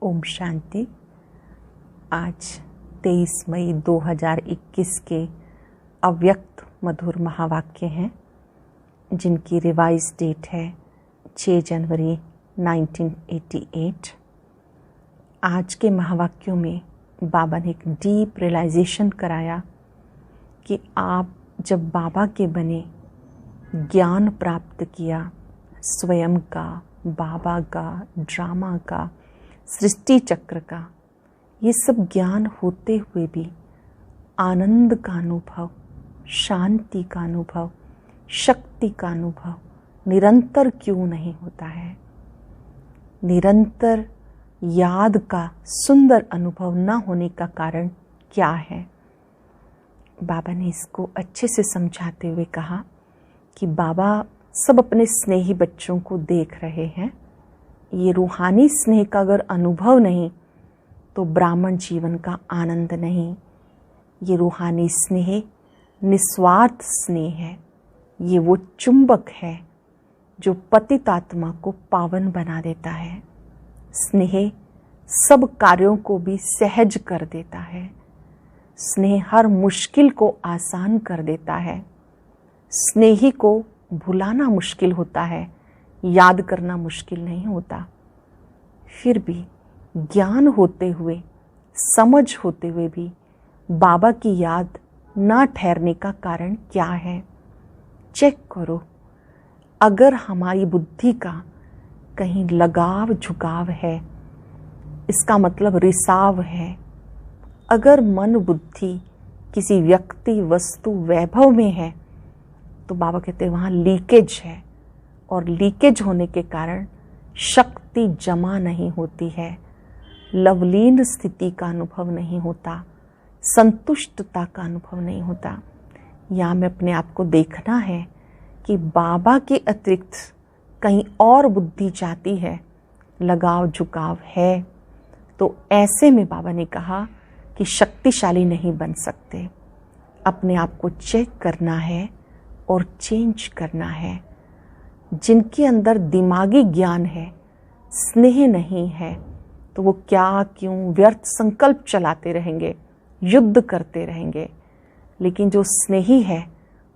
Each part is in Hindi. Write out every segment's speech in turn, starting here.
ओम शांति। आज 23 मई 2021 के अव्यक्त मधुर महावाक्य हैं, जिनकी रिवाइज डेट है 6 जनवरी 1988। आज के महावाक्यों में बाबा ने एक डीप रियलाइजेशन कराया कि आप जब बाबा के बने, ज्ञान प्राप्त किया, स्वयं का, बाबा का, ड्रामा का, सृष्टि चक्र का, ये सब ज्ञान होते हुए भी आनंद का अनुभव, शांति का अनुभव, शक्ति का अनुभव निरंतर क्यों नहीं होता है? निरंतर याद का सुंदर अनुभव न होने का कारण क्या है? बाबा ने इसको अच्छे से समझाते हुए कहा कि बाबा सब अपने स्नेही बच्चों को देख रहे हैं। ये रूहानी स्नेह का अगर अनुभव नहीं तो ब्राह्मण जीवन का आनंद नहीं। ये रूहानी स्नेह निस्वार्थ स्नेह है। ये वो चुंबक है जो पतित आत्मा को पावन बना देता है। स्नेह सब कार्यों को भी सहज कर देता है। स्नेह हर मुश्किल को आसान कर देता है। स्नेही को भुलाना मुश्किल होता है, याद करना मुश्किल नहीं होता। फिर भी ज्ञान होते हुए, समझ होते हुए भी बाबा की याद ना ठहरने का कारण क्या है? चेक करो। अगर हमारी बुद्धि का कहीं लगाव झुकाव है, इसका मतलब रिसाव है। अगर मन बुद्धि किसी व्यक्ति, वस्तु, वैभव में है तो बाबा कहते हैं वहाँ लीकेज है, और लीकेज होने के कारण शक्ति जमा नहीं होती है, लवलीन स्थिति का अनुभव नहीं होता, संतुष्टता का अनुभव नहीं होता। यहाँ में अपने आप को देखना है कि बाबा के अतिरिक्त कहीं और बुद्धि जाती है, लगाव झुकाव है, तो ऐसे में बाबा ने कहा कि शक्तिशाली नहीं बन सकते। अपने आप को चेक करना है और चेंज करना है। जिनके अंदर दिमागी ज्ञान है, स्नेह नहीं है, तो वो क्या क्यों व्यर्थ संकल्प चलाते रहेंगे, युद्ध करते रहेंगे। लेकिन जो स्नेही है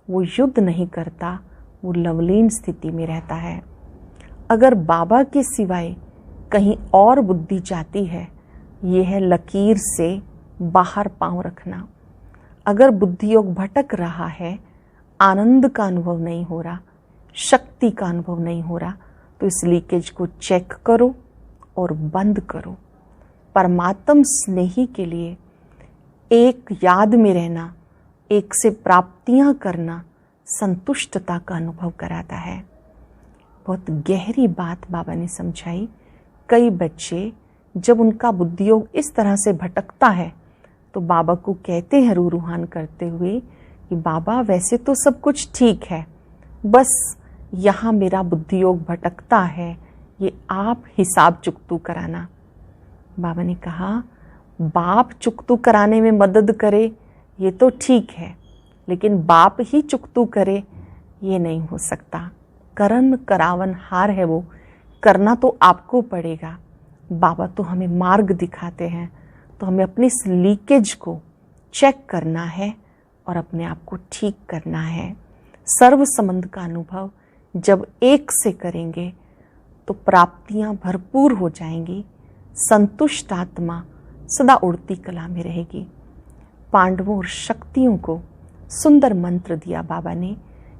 वो युद्ध नहीं करता, वो लवलीन स्थिति में रहता है। अगर बाबा के सिवाय कहीं और बुद्धि जाती है, ये है लकीर से बाहर पांव रखना। अगर बुद्धि योग भटक रहा है, आनंद का अनुभव नहीं हो रहा, शक्ति का अनुभव नहीं हो रहा, तो इस लीकेज को चेक करो और बंद करो। परमात्म स्नेही के लिए एक याद में रहना, एक से प्राप्तियां करना संतुष्टता का अनुभव कराता है। बहुत गहरी बात बाबा ने समझाई। कई बच्चे जब उनका बुद्धि योग इस तरह से भटकता है तो बाबा को कहते हैं रूहान करते हुए कि बाबा वैसे तो सब कुछ ठीक है, बस यहाँ मेरा बुद्धि योग भटकता है, ये आप हिसाब चुकतू कराना। बाबा ने कहा बाप चुकतू कराने में मदद करे ये तो ठीक है, लेकिन बाप ही चुकतू करे ये नहीं हो सकता। करन करावन हार है, वो करना तो आपको पड़ेगा। बाबा तो हमें मार्ग दिखाते हैं, तो हमें अपनी इस लीकेज को चेक करना है और अपने आप को ठीक करना है। सर्व संबंध का अनुभव जब एक से करेंगे तो प्राप्तियां भरपूर हो जाएंगी। संतुष्ट आत्मा सदा उड़ती कला में रहेगी। पांडवों और शक्तियों को सुंदर मंत्र दिया बाबा ने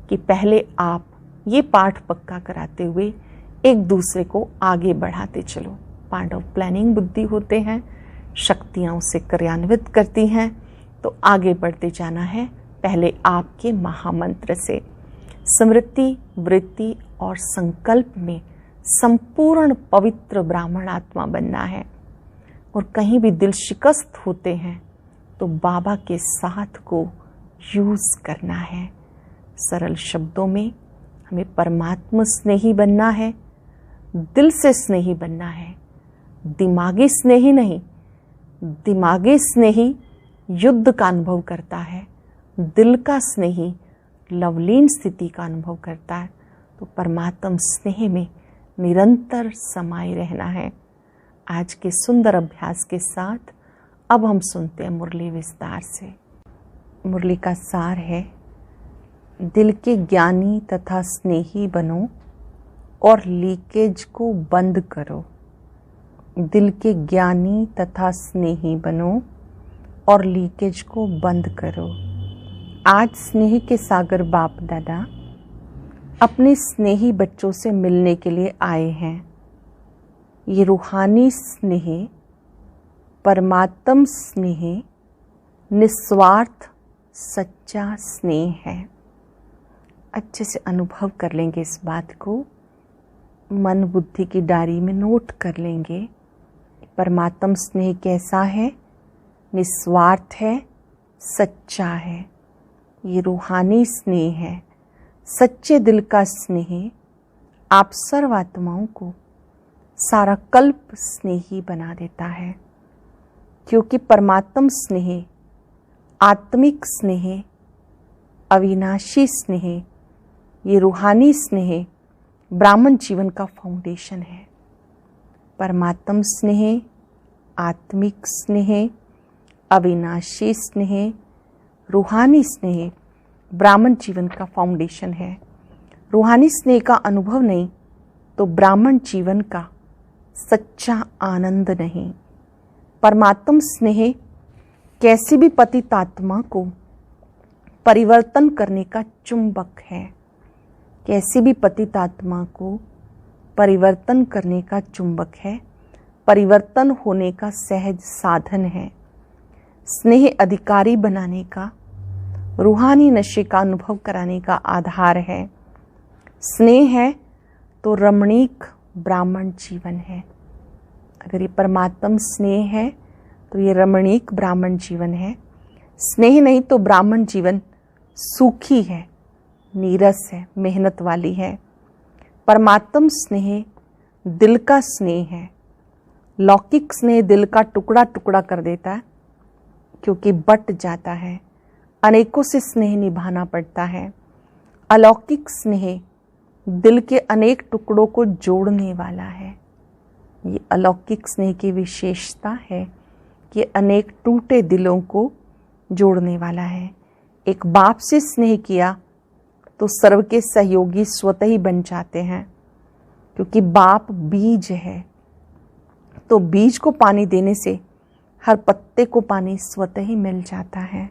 कि पहले आप ये पाठ पक्का कराते हुए एक दूसरे को आगे बढ़ाते चलो। पांडव प्लानिंग बुद्धि होते हैं, शक्तियां उसे कार्यान्वित करती हैं, तो आगे बढ़ते जाना है पहले आपके महामंत्र से। स्मृति, वृत्ति और संकल्प में संपूर्ण पवित्र ब्राह्मण आत्मा बनना है। और कहीं भी दिल शिकस्त होते हैं तो बाबा के साथ को यूज करना है। सरल शब्दों में हमें परमात्मा स्नेही बनना है, दिल से स्नेही बनना है। दिमागी स्नेही नहीं, दिमागी स्नेही युद्ध का अनुभव करता है, दिल का स्नेही लवलीन स्थिति का अनुभव करता है। तो परमात्म स्नेह में निरंतर समाये रहना है। आज के सुंदर अभ्यास के साथ अब हम सुनते हैं मुरली विस्तार से। मुरली का सार है, दिल के ज्ञानी तथा स्नेही बनो और लीकेज को बंद करो। दिल के ज्ञानी तथा स्नेही बनो और लीकेज को बंद करो। आज स्नेह के सागर बाप दादा अपने स्नेही बच्चों से मिलने के लिए आए हैं। ये रूहानी स्नेह, परमात्म स्नेह, निस्वार्थ सच्चा स्नेह है। अच्छे से अनुभव कर लेंगे इस बात को, मन बुद्धि की डायरी में नोट कर लेंगे। परमात्म स्नेह कैसा है? निस्वार्थ है, सच्चा है। ये रूहानी स्नेह है, सच्चे दिल का स्नेह आप सर्वात्माओं को सारा कल्प स्नेही बना देता है। क्योंकि परमात्म स्नेह, आत्मिक स्नेह, अविनाशी स्नेह, ये रूहानी स्नेह ब्राह्मण जीवन का फाउंडेशन है। परमात्म स्नेह, आत्मिक स्नेह, अविनाशी स्नेह, रूहानी स्नेह ब्राह्मण जीवन का फाउंडेशन है। रूहानी स्नेह का अनुभव नहीं तो ब्राह्मण जीवन का सच्चा आनंद नहीं। परमात्म स्नेह कैसी भी पतित आत्मा को परिवर्तन करने का चुंबक है। कैसी भी पतित आत्मा को परिवर्तन करने का चुंबक है, परिवर्तन होने का सहज साधन है। स्नेह अधिकारी बनाने का, रूहानी नशे का अनुभव कराने का आधार है। स्नेह है तो रमणीक ब्राह्मण जीवन है। अगर ये परमात्म स्नेह है तो ये रमणीक ब्राह्मण जीवन है। स्नेह नहीं तो ब्राह्मण जीवन सूखी है, नीरस है, मेहनत वाली है। परमात्म स्नेह दिल का स्नेह है। लौकिक स्नेह दिल का टुकड़ा टुकड़ा कर देता है, क्योंकि बट जाता है, अनेकों से स्नेह निभाना पड़ता है। अलौकिक स्नेह दिल के अनेक टुकड़ों को जोड़ने वाला है। ये अलौकिक स्नेह की विशेषता है कि अनेक टूटे दिलों को जोड़ने वाला है। एक बाप से स्नेह किया तो सर्व के सहयोगी स्वतः ही बन जाते हैं, क्योंकि बाप बीज है। तो बीज को पानी देने से हर पत्ते को पानी स्वतः ही मिल जाता है।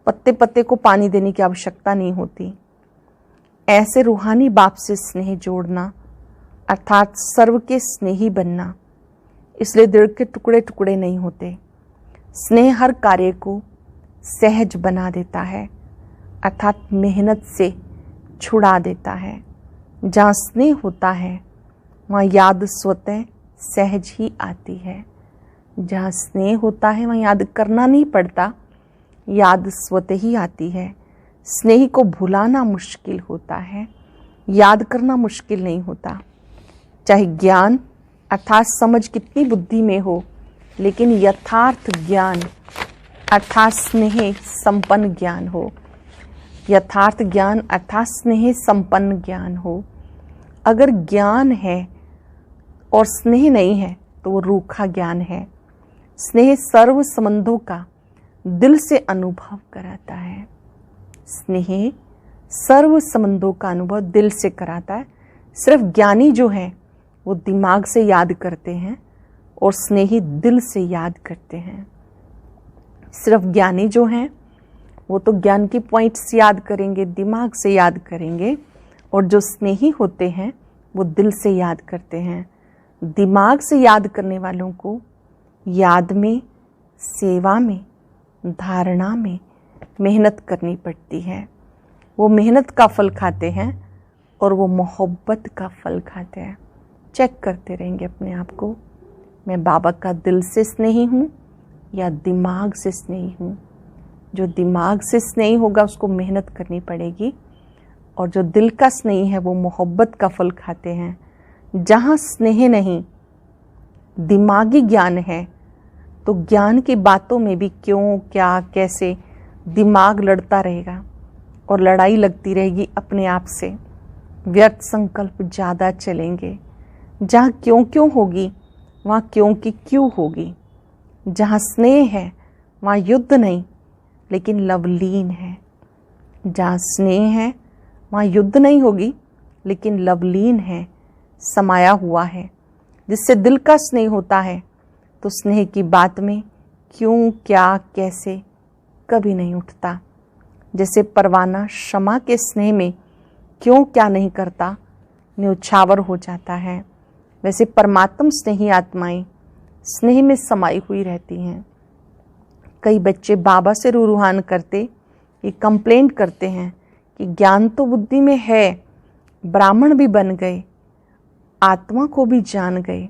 पत्ते पत्ते को पानी देने की आवश्यकता नहीं होती। ऐसे रूहानी बाप से स्नेह जोड़ना अर्थात सर्व के स्नेही बनना, इसलिए दिल के टुकड़े टुकड़े नहीं होते। स्नेह हर कार्य को सहज बना देता है, अर्थात मेहनत से छुड़ा देता है। जहाँ स्नेह होता है वहाँ याद स्वतः सहज ही आती है। जहाँ स्नेह होता है वहाँ याद करना नहीं पड़ता, याद स्वतः ही आती है। स्नेही को भुलाना मुश्किल होता है, याद करना मुश्किल नहीं होता। चाहे ज्ञान अर्थात समझ कितनी बुद्धि में हो, लेकिन यथार्थ ज्ञान अर्थात स्नेह संपन्न ज्ञान हो। यथार्थ ज्ञान अर्थात स्नेह संपन्न ज्ञान हो। अगर ज्ञान है और स्नेह नहीं है तो वो रूखा ज्ञान है। स्नेह सर्व संबंधों का दिल से अनुभव कराता है। स्नेह सर्व संबंधों का अनुभव दिल से कराता है। सिर्फ ज्ञानी जो है वो दिमाग से याद करते हैं और स्नेही दिल से याद करते हैं। सिर्फ ज्ञानी जो हैं वो तो ज्ञान की पॉइंट्स याद करेंगे, दिमाग से याद करेंगे, और जो स्नेही होते हैं वो दिल से याद करते हैं। दिमाग से याद करने वालों को याद में, सेवा में, धारणा में मेहनत करनी पड़ती है। वो मेहनत का फल खाते हैं और वो मोहब्बत का फल खाते हैं। चेक करते रहेंगे अपने आप को, मैं बाबा का दिल से स्नेही हूँ या दिमाग से स्नेही हूँ। जो दिमाग से स्नेही होगा उसको मेहनत करनी पड़ेगी, और जो दिल का स्नेही है वो मोहब्बत का फल खाते हैं। जहाँ स्नेह नहीं, दिमागी ज्ञान है, तो ज्ञान की बातों में भी क्यों, क्या, कैसे दिमाग लड़ता रहेगा और लड़ाई लगती रहेगी अपने आप से। व्यर्थ संकल्प ज़्यादा चलेंगे। जहाँ क्यों क्यों होगी वहाँ क्यों की क्यों होगी। जहाँ स्नेह है वहाँ युद्ध नहीं लेकिन लवलीन है। जहाँ स्नेह है वहाँ युद्ध नहीं होगी लेकिन लवलीन है, समाया हुआ है। जिससे दिल का स्नेह होता है तो स्नेह की बात में क्यों, क्या, कैसे कभी नहीं उठता। जैसे परवाना क्षमा के स्नेह में क्यों क्या नहीं करता, न्यौछावर हो जाता है, वैसे परमात्म स्नेही आत्माएं स्नेह में समाई हुई रहती हैं। कई बच्चे बाबा से रूहान करते ये कंप्लेंट करते हैं कि ज्ञान तो बुद्धि में है, ब्राह्मण भी बन गए, आत्मा को भी जान गए,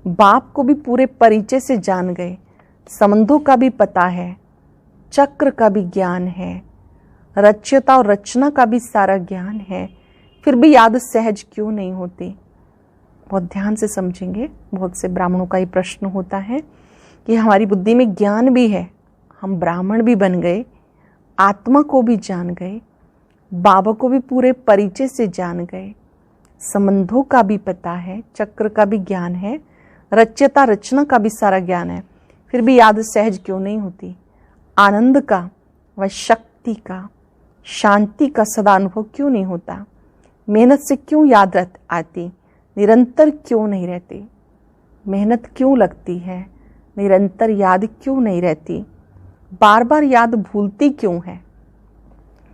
बाप को भी पूरे परिचय से जान गए, संबंधों का भी पता है, चक्र का भी ज्ञान है, रच्यता और रचना का भी सारा ज्ञान है, फिर भी याद सहज क्यों नहीं होती। बहुत ध्यान से समझेंगे। बहुत से ब्राह्मणों का ये प्रश्न होता है कि हमारी बुद्धि में ज्ञान भी है, हम ब्राह्मण भी बन गए, आत्मा को भी जान गए, बाबा को भी पूरे परिचय से जान गए, संबंधों का भी पता है, चक्र का भी ज्ञान है, रच्यता रचना का भी सारा ज्ञान है, फिर भी याद सहज क्यों नहीं होती। आनंद का व शक्ति का, शांति का सदा अनुभव क्यों नहीं होता। मेहनत से क्यों याद आती, निरंतर क्यों नहीं रहती। मेहनत क्यों लगती है, निरंतर याद क्यों नहीं रहती। बार बार याद भूलती क्यों है,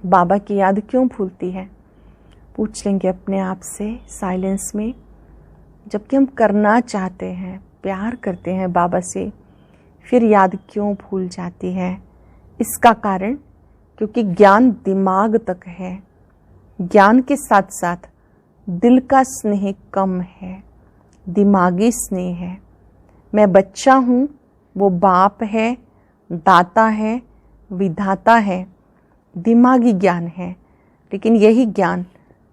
बाबा की याद क्यों भूलती है। पूछ लेंगे अपने आप से साइलेंस में। जबकि हम करना चाहते हैं, प्यार करते हैं बाबा से, फिर याद क्यों भूल जाती है। इसका कारण क्योंकि ज्ञान दिमाग तक है, ज्ञान के साथ साथ दिल का स्नेह कम है, दिमागी स्नेह है। मैं बच्चा हूँ, वो बाप है, दाता है, विधाता है, दिमागी ज्ञान है। लेकिन यही ज्ञान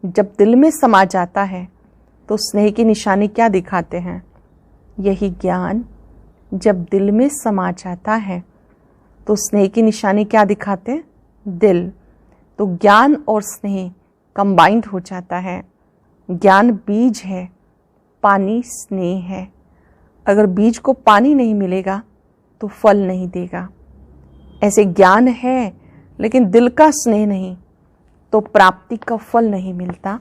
जब दिल में समा जाता है तो स्नेह की निशानी क्या दिखाते हैं। यही ज्ञान जब दिल में समा जाता है तो स्नेह की निशानी क्या दिखाते हैं, दिल। तो ज्ञान और स्नेह कंबाइंड हो जाता है। ज्ञान बीज है, पानी स्नेह है। अगर बीज को पानी नहीं मिलेगा तो फल नहीं देगा। ऐसे ज्ञान है लेकिन दिल का स्नेह नहीं तो प्राप्ति का फल नहीं मिलता,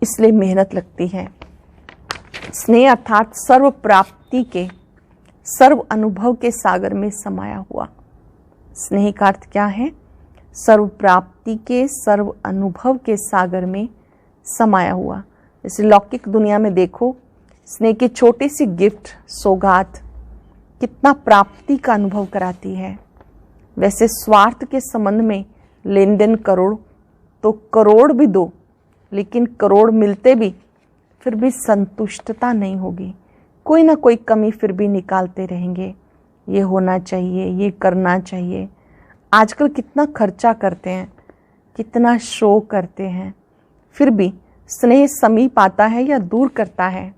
इसलिए मेहनत लगती है। स्नेह अर्थात सर्व प्राप्ति के, सर्व अनुभव के सागर में समाया हुआ। स्नेह का अर्थ क्या है, सर्व प्राप्ति के, सर्व अनुभव के सागर में समाया हुआ। जैसे लौकिक दुनिया में देखो, स्नेह की छोटी सी गिफ्ट, सौगात कितना प्राप्ति का अनुभव कराती है। वैसे स्वार्थ के संबंध में लेन देन करोड़, तो करोड़ भी दो, लेकिन करोड़ मिलते भी फिर भी संतुष्टता नहीं होगी। कोई ना कोई कमी फिर भी निकालते रहेंगे। ये होना चाहिए, ये करना चाहिए। आजकल कितना खर्चा करते हैं, कितना शो करते हैं, फिर भी स्नेह समीप आता है या दूर करता है।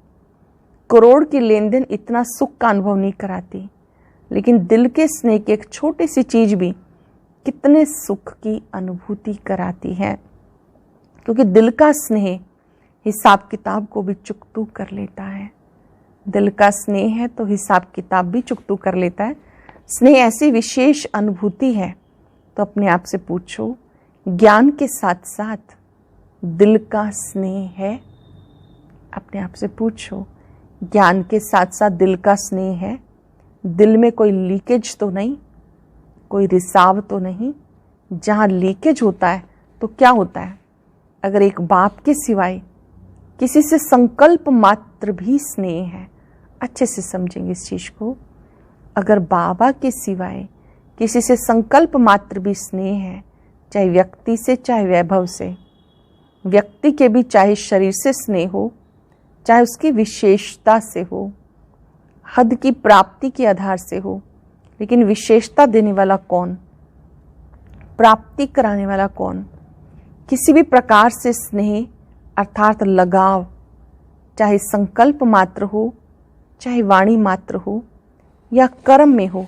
करोड़ की लेन देन इतना सुख का अनुभव नहीं कराती, लेकिन दिल के स्नेह की एक छोटी सी चीज भी कितने सुख की अनुभूति कराती है। क्योंकि दिल का स्नेह हिसाब किताब को भी चुकतू कर लेता है। दिल का स्नेह है तो हिसाब किताब भी चुकतू कर लेता है। स्नेह ऐसी विशेष अनुभूति है, तो अपने आप से पूछो, ज्ञान के साथ साथ दिल का स्नेह है। अपने आप से पूछो, ज्ञान के साथ साथ दिल का स्नेह है। दिल में कोई लीकेज तो नहीं, कोई रिसाव तो नहीं। जहाँ लीकेज होता है तो क्या होता है, अगर एक बाप के सिवाय किसी से संकल्प मात्र भी स्नेह है, अच्छे से समझेंगे इस चीज को, अगर बाबा के सिवाय किसी से संकल्प मात्र भी स्नेह है, चाहे व्यक्ति से चाहे वैभव से, व्यक्ति के भी चाहे शरीर से स्नेह हो, चाहे उसकी विशेषता से हो, हद की प्राप्ति के आधार से हो, लेकिन विशेषता देने वाला कौन, प्राप्ति कराने वाला कौन। किसी भी प्रकार से स्नेह अर्थात लगाव, चाहे संकल्प मात्र हो, चाहे वाणी मात्र हो या कर्म में हो,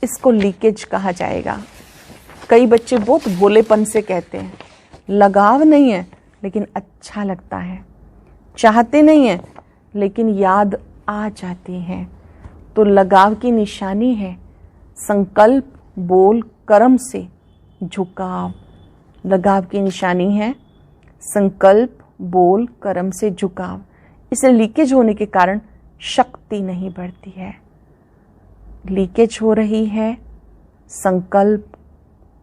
इसको लीकेज कहा जाएगा। कई बच्चे बहुत भोलेपन से कहते हैं, लगाव नहीं है लेकिन अच्छा लगता है, चाहते नहीं है लेकिन याद आ जाते हैं। तो लगाव की निशानी है संकल्प, बोल, कर्म से झुकाव। लगाव की निशानी है संकल्प, बोल, कर्म से झुकाव। इसे लीकेज होने के कारण शक्ति नहीं बढ़ती है। लीकेज हो रही है संकल्प,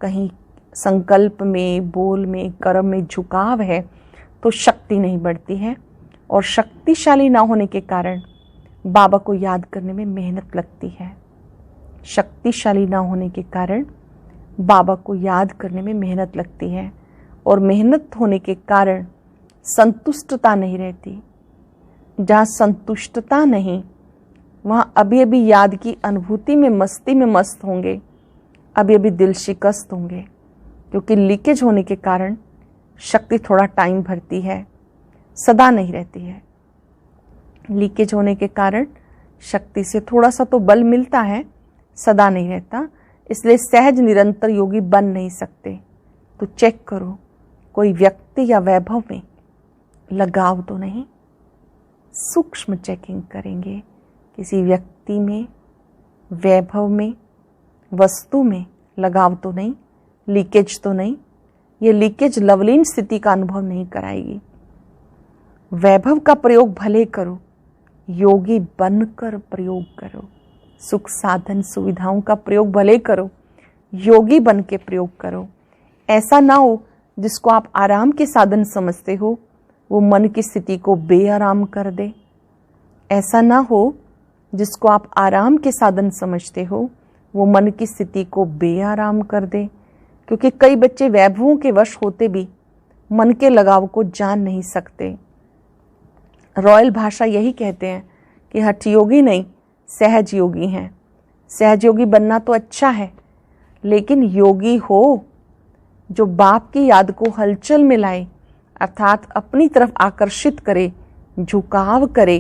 कहीं संकल्प में, बोल में, कर्म में झुकाव है तो शक्ति नहीं बढ़ती है। और शक्तिशाली ना होने के कारण बाबा को याद करने में मेहनत लगती है। शक्तिशाली ना होने के कारण बाबा को याद करने में मेहनत लगती है। और मेहनत होने के कारण संतुष्टता नहीं रहती। जहाँ संतुष्टता नहीं, वहाँ अभी अभी याद की अनुभूति में, मस्ती में मस्त होंगे, अभी अभी दिल शिकस्त होंगे। क्योंकि लीकेज होने के कारण शक्ति थोड़ा टाइम भरती है, सदा नहीं रहती है। लीकेज होने के कारण शक्ति से थोड़ा सा तो बल मिलता है, सदा नहीं रहता। इसलिए सहज निरंतर योगी बन नहीं सकते। तो चेक करो, कोई व्यक्ति या वैभव में लगाव तो नहीं। सूक्ष्म चेकिंग करेंगे, किसी व्यक्ति में, वैभव में, वस्तु में लगाव तो नहीं, लीकेज तो नहीं। ये लीकेज लवलीन स्थिति का अनुभव नहीं कराएगी। वैभव का प्रयोग भले करो, योगी बनकर प्रयोग करो। सुख साधन सुविधाओं का प्रयोग भले करो, योगी बन के प्रयोग करो। ऐसा ना हो जिसको आप आराम के साधन समझते हो वो मन की स्थिति को बेआराम कर दे। ऐसा ना हो जिसको आप आराम के साधन समझते हो वो मन की स्थिति को बेआराम कर दे। क्योंकि कई बच्चे वैभवों के वश होते भी मन के लगाव को जान नहीं सकते। रॉयल भाषा यही कहते हैं कि हठ योगी नहीं, सहज योगी हैं। सहज योगी बनना तो अच्छा है, लेकिन योगी हो जो बाप की याद को हलचल में लाए, अर्थात अपनी तरफ आकर्षित करे, झुकाव करे,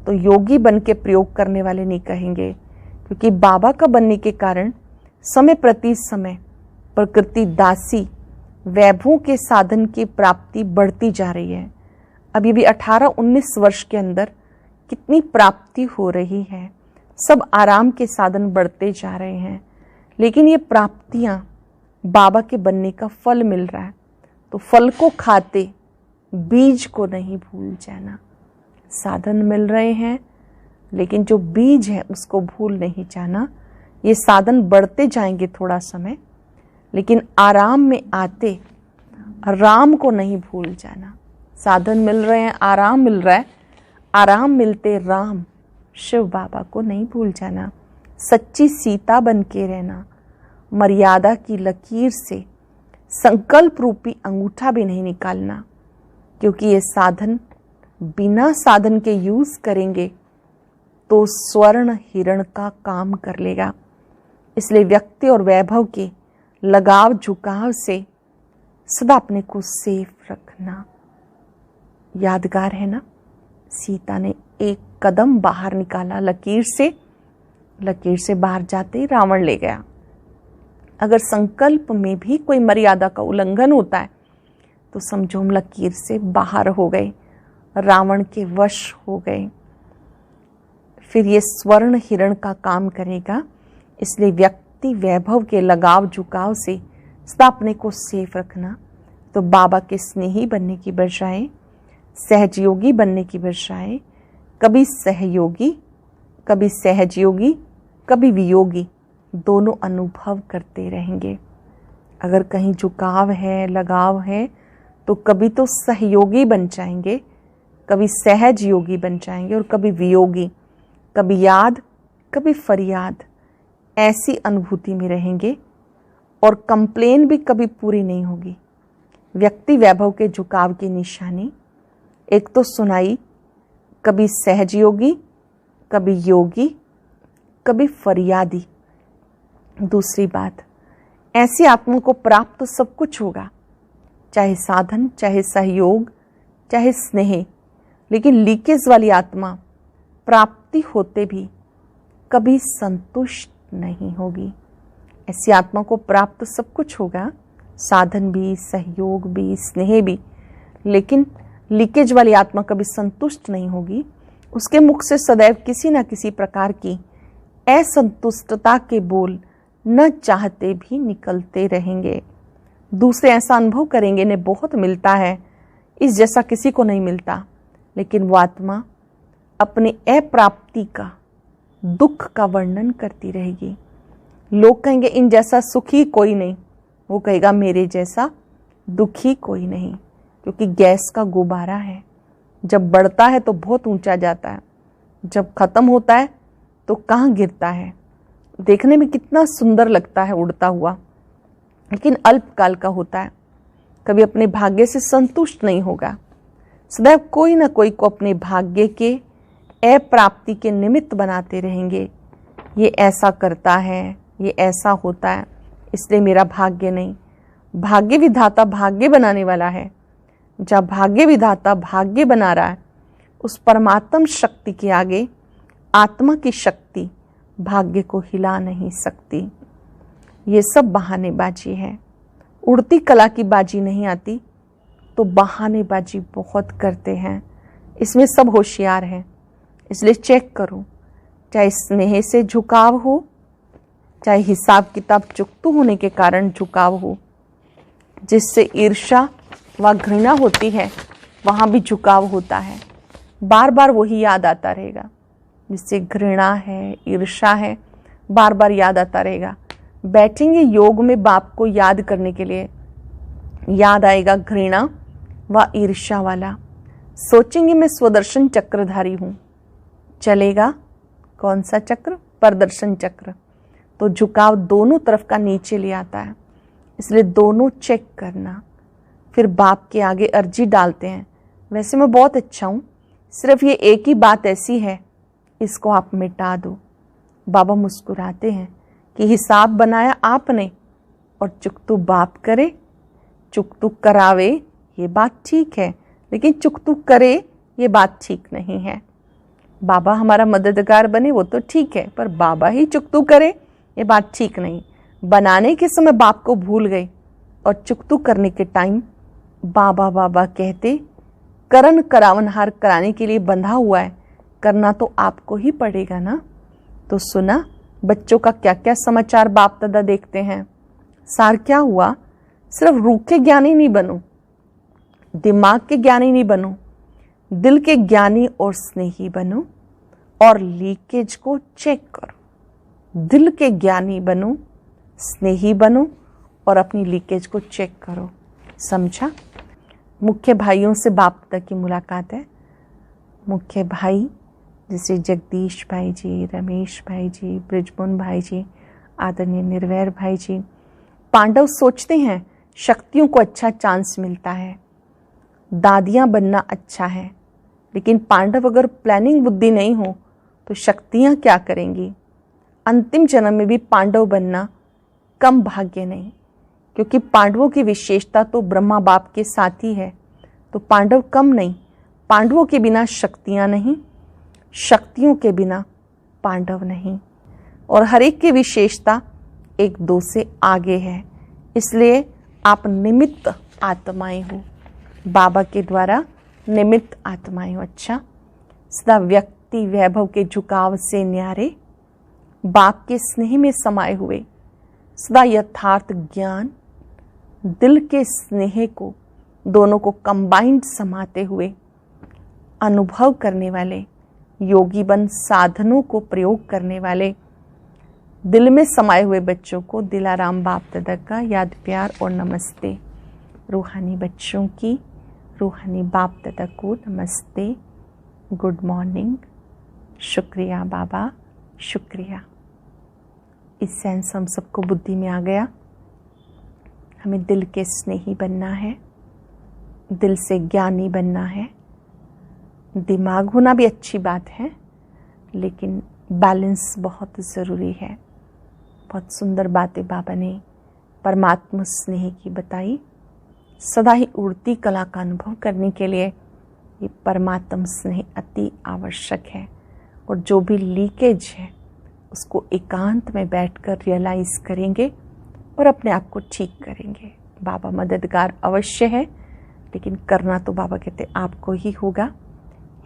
तो योगी बन के प्रयोग करने वाले नहीं कहेंगे। क्योंकि बाबा का बनने के कारण समय प्रति समय प्रकृति दासी, वैभवों के साधन की प्राप्ति बढ़ती जा रही है। अभी भी 18-19 वर्ष के अंदर कितनी प्राप्ति हो रही है। सब आराम के साधन बढ़ते जा रहे हैं, लेकिन ये प्राप्तियां बाबा के बनने का फल मिल रहा है। तो फल को खाते बीज को नहीं भूल जाना। साधन मिल रहे हैं, लेकिन जो बीज है उसको भूल नहीं जाना। ये साधन बढ़ते जाएंगे थोड़ा समय, लेकिन आराम में आते राम को नहीं भूल जाना। साधन मिल रहे हैं, आराम मिल रहा है, आराम मिलते राम शिव बाबा को नहीं भूल जाना। सच्ची सीता बन के रहना। मर्यादा की लकीर से संकल्प रूपी अंगूठा भी नहीं निकालना। क्योंकि ये साधन बिना साधन के यूज करेंगे तो स्वर्ण हिरण का काम कर लेगा। इसलिए व्यक्ति और वैभव के लगाव झुकाव से सदा अपने को सेफ रखना। यादगार है ना, सीता ने एक कदम बाहर निकाला लकीर से बाहर जाते ही रावण ले गया। अगर संकल्प में भी कोई मर्यादा का उल्लंघन होता है तो समझो हम लकीर से बाहर हो गए, रावण के वश हो गए। फिर ये स्वर्ण हिरण का काम करेगा। इसलिए व्यक्ति वैभव के लगाव झुकाव से सदा अपने को सेफ रखना। तो बाबा के स्नेही बनने की बजाय सहजयोगी बनने की बजाय कभी सहयोगी, कभी सहजयोगी, कभी वियोगी दोनों अनुभव करते रहेंगे। अगर कहीं झुकाव है, लगाव है, तो कभी तो सहयोगी बन जाएंगे, कभी सहज योगी बन जाएंगे और कभी वियोगी, कभी याद, कभी फरियाद। ऐसी अनुभूति में रहेंगे और कंप्लेन भी कभी पूरी नहीं होगी। व्यक्ति वैभव के झुकाव की निशानी एक तो सुनाई, कभी सहजयोगी, कभी योगी, कभी फरियादी। दूसरी बात, ऐसी आत्मा को प्राप्त तो सब कुछ होगा, चाहे साधन, चाहे सहयोग, चाहे स्नेह, लेकिन लीकेज वाली आत्मा प्राप्ति होते भी कभी संतुष्ट नहीं होगी। ऐसी आत्मा को प्राप्त तो सब कुछ होगा, साधन भी, सहयोग भी, स्नेह भी, लेकिन लीकेज वाली आत्मा कभी संतुष्ट नहीं होगी। उसके मुख से सदैव किसी न किसी प्रकार की असंतुष्टता के बोल न चाहते भी निकलते रहेंगे। दूसरे ऐसा अनुभव करेंगे इन्हें बहुत मिलता है, इस जैसा किसी को नहीं मिलता, लेकिन वो आत्मा अपने अप्राप्ति का, दुख का वर्णन करती रहेगी। लोग कहेंगे इन जैसा सुखी कोई नहीं, वो कहेगा मेरे जैसा दुखी कोई नहीं, क्योंकि गैस का गुब्बारा है। जब बढ़ता है तो बहुत ऊंचा जाता है, जब खत्म होता है तो कहाँ गिरता है। देखने में कितना सुंदर लगता है उड़ता हुआ, लेकिन अल्पकाल का होता है। कभी अपने भाग्य से संतुष्ट नहीं होगा, सदैव कोई ना कोई को अपने भाग्य के अप्राप्ति के निमित्त बनाते रहेंगे। ये ऐसा करता है, ये ऐसा होता है, इसलिए मेरा भाग्य नहीं। भाग्य विधाता भाग्य बनाने वाला है। जब भाग्य विधाता भाग्य बना रहा है, उस परमात्म शक्ति के आगे आत्मा की शक्ति भाग्य को हिला नहीं सकती। ये सब बहानेबाजी है। उड़ती कला की बाजी नहीं आती तो बहानेबाजी बहुत करते हैं। इसमें सब होशियार हैं, इसलिए चेक करो। चाहे स्नेह से झुकाव हो, चाहे हिसाब किताब चुकतू होने के कारण झुकाव हो, जिससे ईर्ष्या व घृणा होती है वहाँ भी झुकाव होता है। बार बार वही याद आता रहेगा, जिससे घृणा है, ईर्ष्या है, बार बार याद आता रहेगा। बैठेंगे योग में बाप को याद करने के लिए, याद आएगा घृणा व ईर्ष्या वाला। सोचेंगे मैं स्वदर्शन चक्रधारी हूँ, चलेगा कौन सा चक्र? प्रदर्शन चक्र। तो झुकाव दोनों तरफ का नीचे ले आता है, इसलिए दोनों चेक करना। फिर बाप के आगे अर्जी डालते हैं, वैसे मैं बहुत अच्छा हूँ, सिर्फ ये एक ही बात ऐसी है, इसको आप मिटा दो। बाबा मुस्कुराते हैं कि हिसाब बनाया आपने और चुकतू बाप करे, चुकतू करावे ये बात ठीक है, लेकिन चुकतू करे ये बात ठीक नहीं है। बाबा हमारा मददगार बने वो तो ठीक है, पर बाबा ही चुकतू करे ये बात ठीक नहीं। बनाने के समय बाप को भूल गए और चुकतू करने के टाइम बाबा बाबा कहते, करण करावनहार कराने के लिए बंधा हुआ है, करना तो आपको ही पड़ेगा ना। तो सुना बच्चों का क्या क्या समाचार बाप दादा देखते हैं। सार क्या हुआ? सिर्फ रूखे ज्ञानी नहीं बनो, दिमाग के ज्ञानी नहीं बनो, दिल के ज्ञानी और स्नेही बनो और लीकेज को चेक करो। दिल के ज्ञानी बनो, स्नेही बनो और अपनी लीकेज को चेक करो। समझा? मुख्य भाइयों से बाप दादा की मुलाकात है। मुख्य भाई जैसे जगदीश भाई जी, रमेश भाई जी, ब्रिजमोहन भाई जी, आदरणीय निर्वैर भाई जी। पांडव सोचते हैं शक्तियों को अच्छा चांस मिलता है, दादियां बनना अच्छा है, लेकिन पांडव अगर प्लानिंग बुद्धि नहीं हो तो शक्तियां क्या करेंगी? अंतिम जन्म में भी पांडव बनना कम भाग्य नहीं, क्योंकि पांडवों की विशेषता तो ब्रह्मा बाप के साथ ही है। तो पांडव कम नहीं, पांडवों के बिना शक्तियां नहीं, शक्तियों के बिना पांडव नहीं। और हर एक की विशेषता एक दो से आगे है, इसलिए आप निमित्त आत्माएं हो, बाबा के द्वारा निमित्त आत्माएं हो। अच्छा, सदा व्यक्ति वैभव के झुकाव से न्यारे, बाप के स्नेह में समाये हुए, सदा यथार्थ ज्ञान, दिल के स्नेह को, दोनों को कंबाइंड समाते हुए अनुभव करने वाले योगी बन साधनों को प्रयोग करने वाले, दिल में समाये हुए बच्चों को दिलाराम बाप दादा का याद प्यार और नमस्ते। रूहानी बच्चों की रूहानी बाप दादा को नमस्ते, गुड मॉर्निंग, शुक्रिया बाबा, शुक्रिया। इस सेंस हम सबको बुद्धि में आ गया। हमें दिल के स्नेही बनना है, दिल से ज्ञानी बनना है। दिमाग होना भी अच्छी बात है, लेकिन बैलेंस बहुत ज़रूरी है। बहुत सुंदर बातें बाबा ने परमात्मा स्नेह की बताई। सदा ही उड़ती कला का अनुभव करने के लिए ये परमात्म स्नेह अति आवश्यक है। और जो भी लीकेज है उसको एकांत में बैठकर रियलाइज़ करेंगे और अपने आप को ठीक करेंगे। बाबा मददगार अवश्य है, लेकिन करना तो बाबा कहते आपको ही होगा।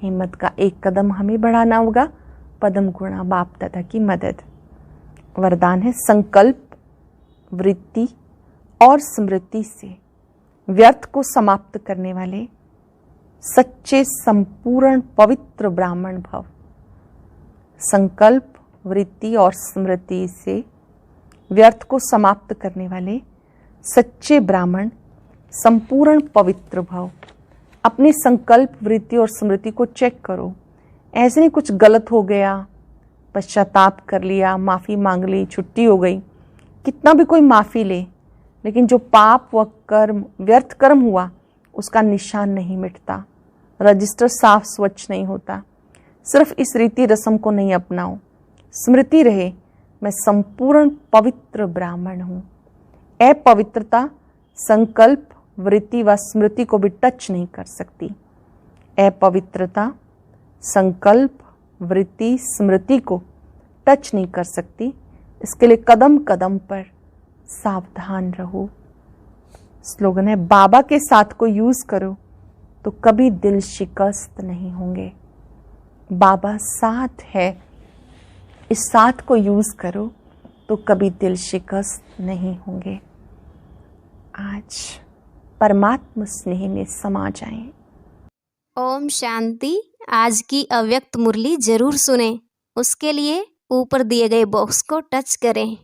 हिम्मत का एक कदम हमें बढ़ाना होगा, पदम गुणा बाप दादा की मदद। वरदान है संकल्प, वृत्ति और स्मृति से व्यर्थ को समाप्त करने वाले सच्चे संपूर्ण पवित्र ब्राह्मण भव। संकल्प, वृत्ति और स्मृति से व्यर्थ को समाप्त करने वाले सच्चे ब्राह्मण संपूर्ण पवित्र भव। अपने संकल्प, वृत्ति और स्मृति को चेक करो। ऐसे नहीं कुछ गलत हो गया, पश्चाताप कर लिया, माफ़ी मांग ली, छुट्टी हो गई, कितना भी कोई माफ़ी ले, लेकिन जो पाप व कर्म, व्यर्थ कर्म हुआ, उसका निशान नहीं मिटता, रजिस्टर साफ स्वच्छ नहीं होता। सिर्फ इस रीति रस्म को नहीं अपनाओ, स्मृति रहे मैं संपूर्ण पवित्र ब्राह्मण हूँ। अपवित्रता संकल्प, वृत्ति व स्मृति को भी टच नहीं कर सकती। अपवित्रता संकल्प, वृत्ति, स्मृति को टच नहीं कर सकती। इसके लिए कदम कदम पर सावधान रहो। स्लोगन है बाबा के साथ को यूज करो तो कभी दिल शिकस्त नहीं होंगे। बाबा साथ है, इस साथ को यूज करो तो कभी दिल शिकस्त नहीं होंगे। आज परमात्मा स्नेह में समा जाएं। ओम शांति। आज की अव्यक्त मुरली जरूर सुने। उसके लिए ऊपर दिए गए बॉक्स को टच करें।